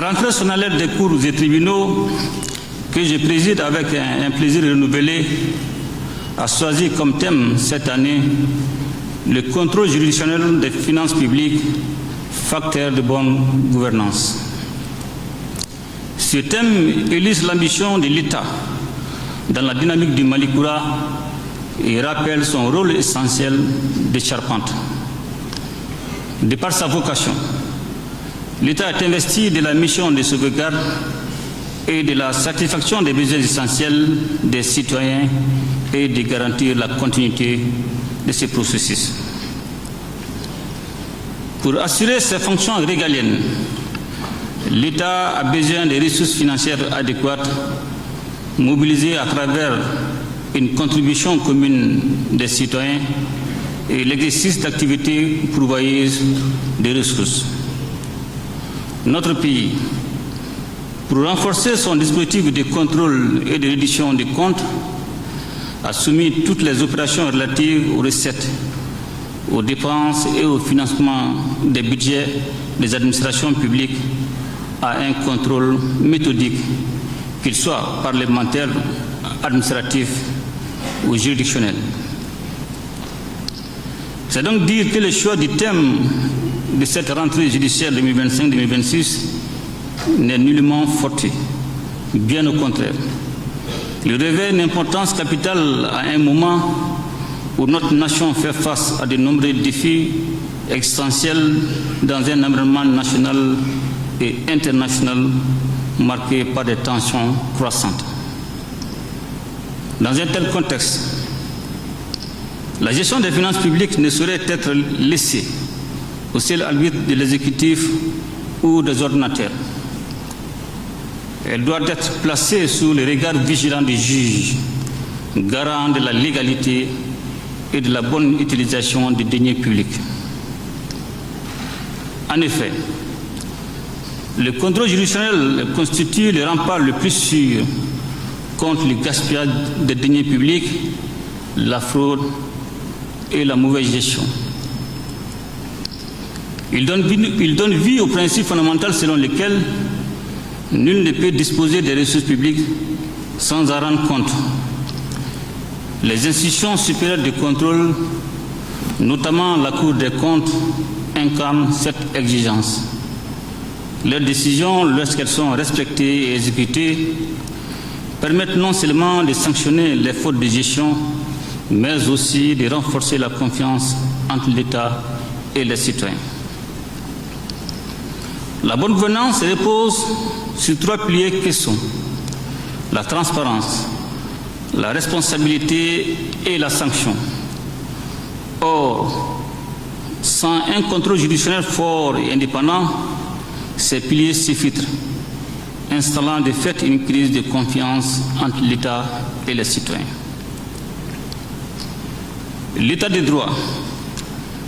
La rentrée solennelle des cours et tribunaux que je préside avec un plaisir renouvelé a choisi comme thème cette année le contrôle juridictionnel des finances publiques, facteur de bonne gouvernance. Ce thème illustre l'ambition de l'État dans la dynamique du Malikoura et rappelle son rôle essentiel de charpente. De par sa vocation, l'État est investi de la mission de sauvegarde et de la satisfaction des besoins essentiels des citoyens et de garantir la continuité de ces processus. Pour assurer ses fonctions régaliennes, l'État a besoin de ressources financières adéquates mobilisées à travers une contribution commune des citoyens et l'exercice d'activités pourvoyeuses de ressources. Notre pays, pour renforcer son dispositif de contrôle et de reddition des comptes, a soumis toutes les opérations relatives aux recettes, aux dépenses et au financement des budgets des administrations publiques à un contrôle méthodique, qu'il soit parlementaire, administratif ou juridictionnel. C'est donc dire que le choix du thème de cette rentrée judiciaire 2025-2026 n'est nullement fortuit, bien au contraire. Il revêt une importance capitale à un moment où notre nation fait face à de nombreux défis existentiels dans un environnement national et international marqué par des tensions croissantes. Dans un tel contexte, la gestion des finances publiques ne saurait être laissée au seul arbitre de l'exécutif ou des ordonnateurs. Elle doit être placée sous le regard vigilant des juges, garant de la légalité et de la bonne utilisation des deniers publics. En effet, le contrôle juridictionnel constitue le rempart le plus sûr contre le gaspillage des deniers publics, la fraude et la mauvaise gestion. Il donne vie au principe fondamental selon lequel nul ne peut disposer des ressources publiques sans en rendre compte. Les institutions supérieures de contrôle, notamment la Cour des comptes, incarnent cette exigence. Leurs décisions, lorsqu'elles sont respectées et exécutées, permettent non seulement de sanctionner les fautes de gestion, mais aussi de renforcer la confiance entre l'État et les citoyens. La bonne gouvernance repose sur trois piliers qui sont la transparence, la responsabilité et la sanction. Or, sans un contrôle juridictionnel fort et indépendant, ces piliers s'effritent, installant de fait une crise de confiance entre l'État et les citoyens. L'État de droit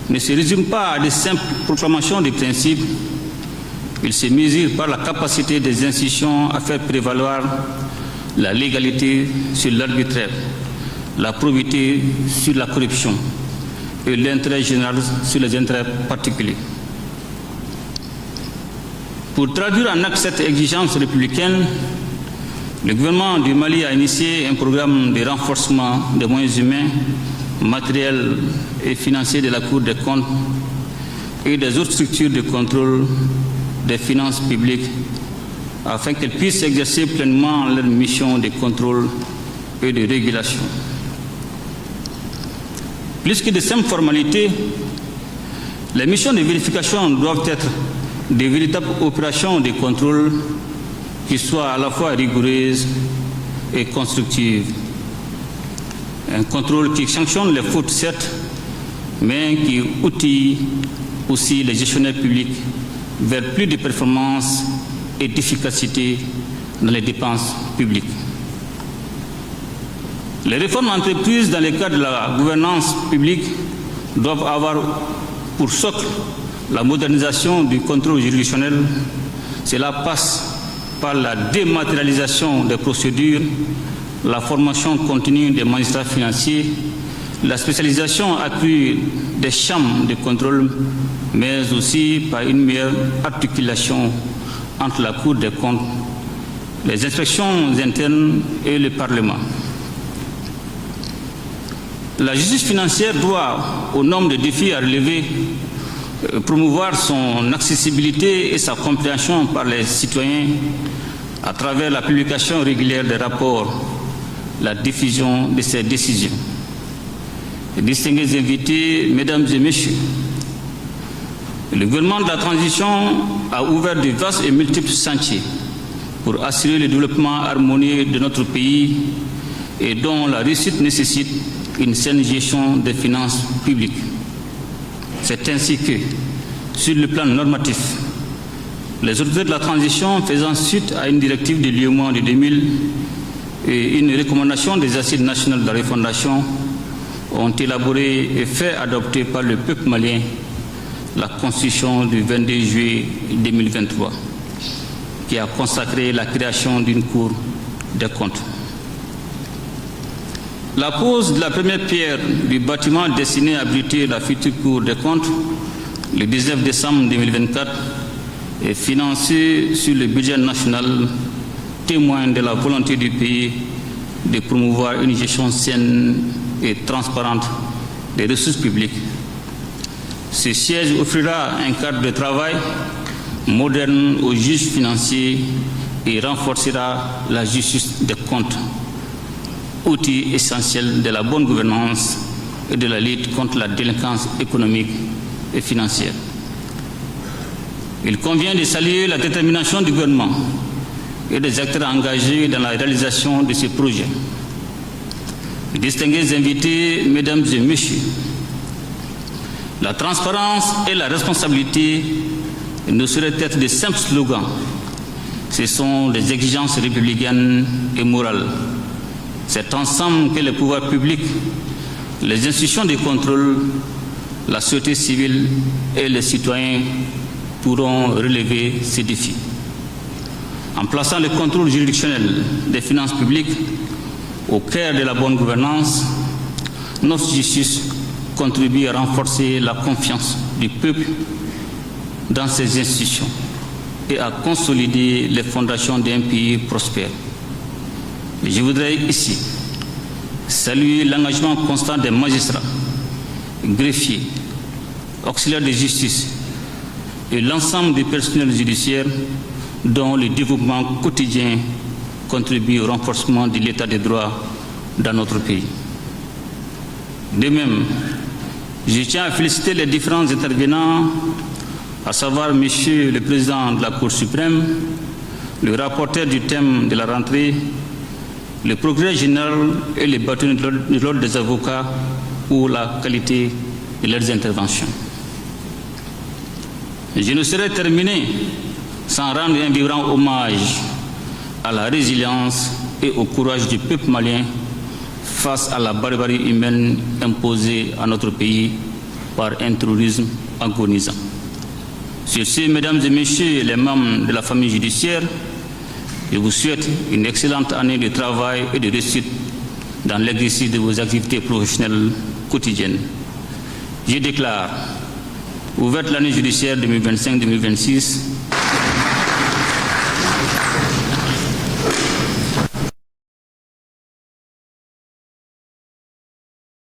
ne se résume pas à de simples proclamations de principes. Il se mesure par la capacité des institutions à faire prévaloir la légalité sur l'arbitraire, la probité sur la corruption et l'intérêt général sur les intérêts particuliers. Pour traduire en acte cette exigence républicaine, le gouvernement du Mali a initié un programme de renforcement des moyens humains, matériels et financiers de la Cour des comptes et des autres structures de contrôle des finances publiques afin qu'elles puissent exercer pleinement leur mission de contrôle et de régulation. Plus que de simples formalités, les missions de vérification doivent être de véritables opérations de contrôle qui soient à la fois rigoureuses et constructives. Un contrôle qui sanctionne les fautes, certes, mais qui outille aussi les gestionnaires publics vers plus de performance et d'efficacité dans les dépenses publiques. Les réformes entreprises dans le cadre de la gouvernance publique doivent avoir pour socle la modernisation du contrôle juridictionnel. Cela passe par la dématérialisation des procédures, la formation continue des magistrats financiers, la spécialisation accrue des chambres de contrôle, mais aussi par une meilleure articulation entre la Cour des comptes, les inspections internes et le Parlement. La justice financière doit, au nombre de défis à relever, promouvoir son accessibilité et sa compréhension par les citoyens à travers la publication régulière des rapports, la diffusion de ses décisions. Distingués invités, mesdames et messieurs, le gouvernement de la transition a ouvert de vastes et multiples chantiers pour assurer le développement harmonieux de notre pays et dont la réussite nécessite une saine gestion des finances publiques. C'est ainsi que, sur le plan normatif, les autorités de la transition faisant suite à une directive de l'UEMOA de 2000 et une recommandation des assises nationales de la refondation ont élaboré et fait adopter par le peuple malien la Constitution du 22 juillet 2023, qui a consacré la création d'une Cour des comptes. La pose de la première pierre du bâtiment destiné à abriter la future Cour des comptes, le 19 décembre 2024, est financée sur le budget national, témoin de la volonté du pays de promouvoir une gestion saine et transparente des ressources publiques. Ce siège offrira un cadre de travail moderne aux juges financiers et renforcera la justice des comptes, outil essentiel de la bonne gouvernance et de la lutte contre la délinquance économique et financière. Il convient de saluer la détermination du gouvernement et des acteurs engagés dans la réalisation de ces projets. Distingués invités, mesdames et messieurs, la transparence et la responsabilité ne sauraient être de simples slogans. Ce sont des exigences républicaines et morales. C'est ensemble que les pouvoirs publics, les institutions de contrôle, la société civile et les citoyens pourront relever ces défis. En plaçant le contrôle juridictionnel des finances publiques au cœur de la bonne gouvernance, notre justice contribue à renforcer la confiance du peuple dans ses institutions et à consolider les fondations d'un pays prospère. Je voudrais ici saluer l'engagement constant des magistrats, greffiers, auxiliaires de justice et l'ensemble du personnel judiciaire dont le développement quotidien contribue au renforcement de l'état de droit dans notre pays. De même, je tiens à féliciter les différents intervenants, à savoir Monsieur le Président de la Cour suprême, le rapporteur du thème de la rentrée, le procureur général et les bâtonnets de l'ordre des avocats pour la qualité de leurs interventions. Je ne saurais terminer sans rendre un vibrant hommage à la résilience et au courage du peuple malien face à la barbarie humaine imposée à notre pays par un terrorisme agonisant. Sur ce, mesdames et messieurs les membres de la famille judiciaire, je vous souhaite une excellente année de travail et de réussite dans l'exercice de vos activités professionnelles quotidiennes. Je déclare ouverte l'année judiciaire 2025-2026